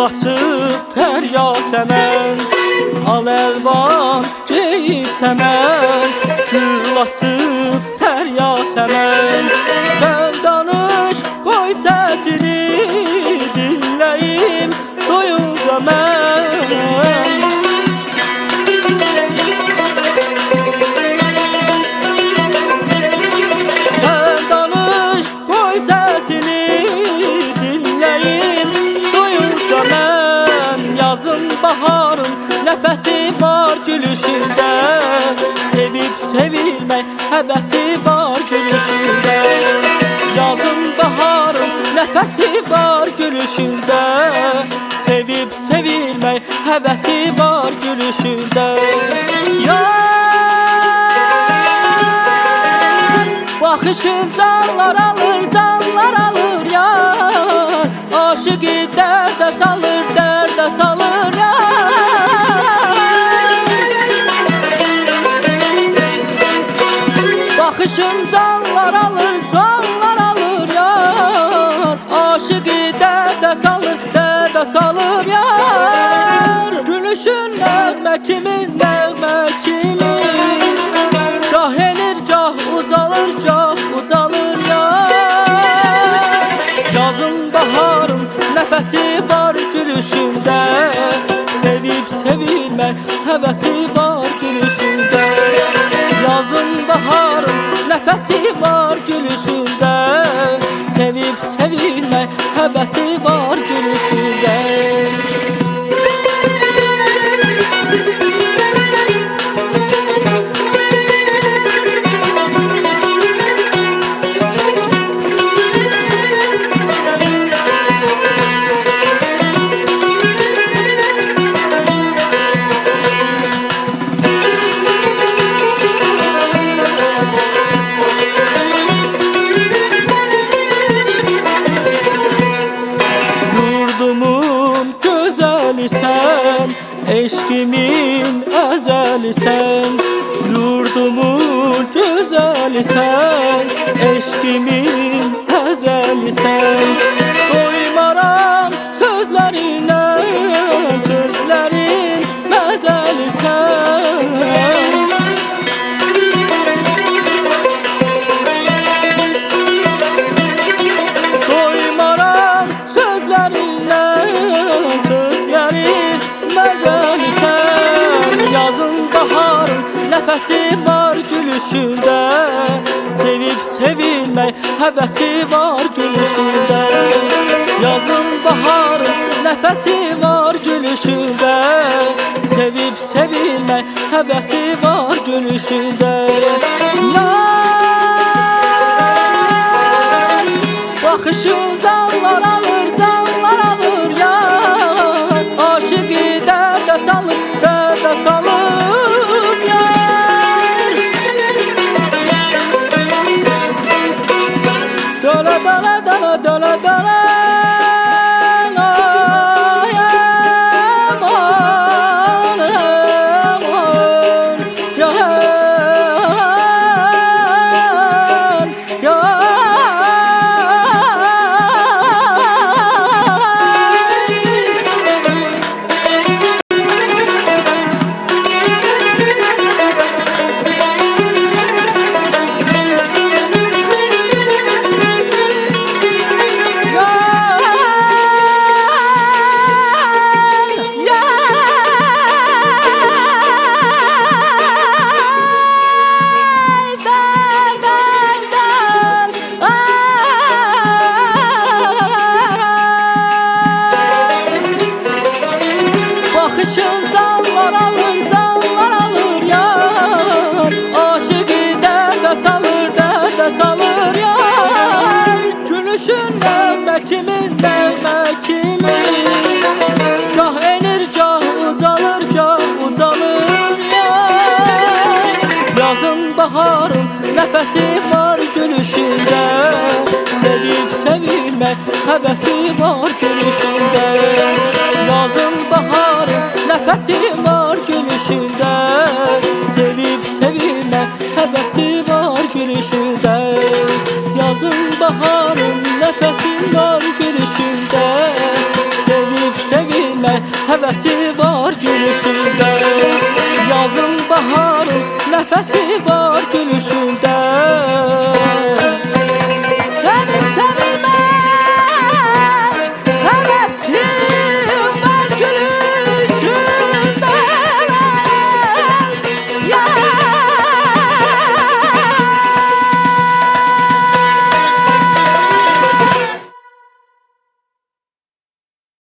açıb tərya səmən, al əlvan geyib çəmən. Gül açıb tərya səmən, sən danış qoy səsini, dinləyim doyunca mən. Sən danış qoy səsini, dinləyim doyunca mən. Yazın baharın nəfəsi var gülüşündə, sevib sevilmək həvəsi var gülüşündə. Yazın baharın nəfəsi var gülüşündə, sevib sevilmək həvəsi var gülüşündə. Baxışın canlar alır yar, aşıqı dərdə salır yar. Baxışın canlar alır yar, aşıqı dərdə salır yar. Gülüşün nəğmə kimi, gah enir, gah ucalır yar. Yazın baharın nəfəsi var gülüşündə, sevib sevilmək həvəsi var gülüşündə. Yazın baharın nəfəsi var gülüşündə, sevib sevilmək həvəsi var gülüşündə. Sen eşkimin əzəlisən, yurdumun gözəlisən, eşkimin əzəlisən. Doymaram sözlərinə, sözlərin məzəlisən. Doymaram sözlərinə, sözlərin məzəlisən. Yazın baharın nəfəsi var gülüşündə, sevib sevilmək həvəsi var gülüşündə. Yazın baharın nəfəsi var gülüşündə, sevib sevilmək həvəsi var gülüşündə. Baxışın canlar alır yar, aşıqı dərdə salır yar. Dölə Baxışın canlar alır yar, aşıqı dərdə salır yar. Gülüşün nəğmə kimi, gah enir, gah ucalır yar. Yazın baharın nəfəsi var gülüşündə, sevib sevilmək həvəsi var gülüşündə. Yazın baharın nəfəsi var gülüşündə, sevib sevilmək həvəsi var gülüşündə. Yazın baharın nəfəsi var gülüşündə, sevib nəfəsi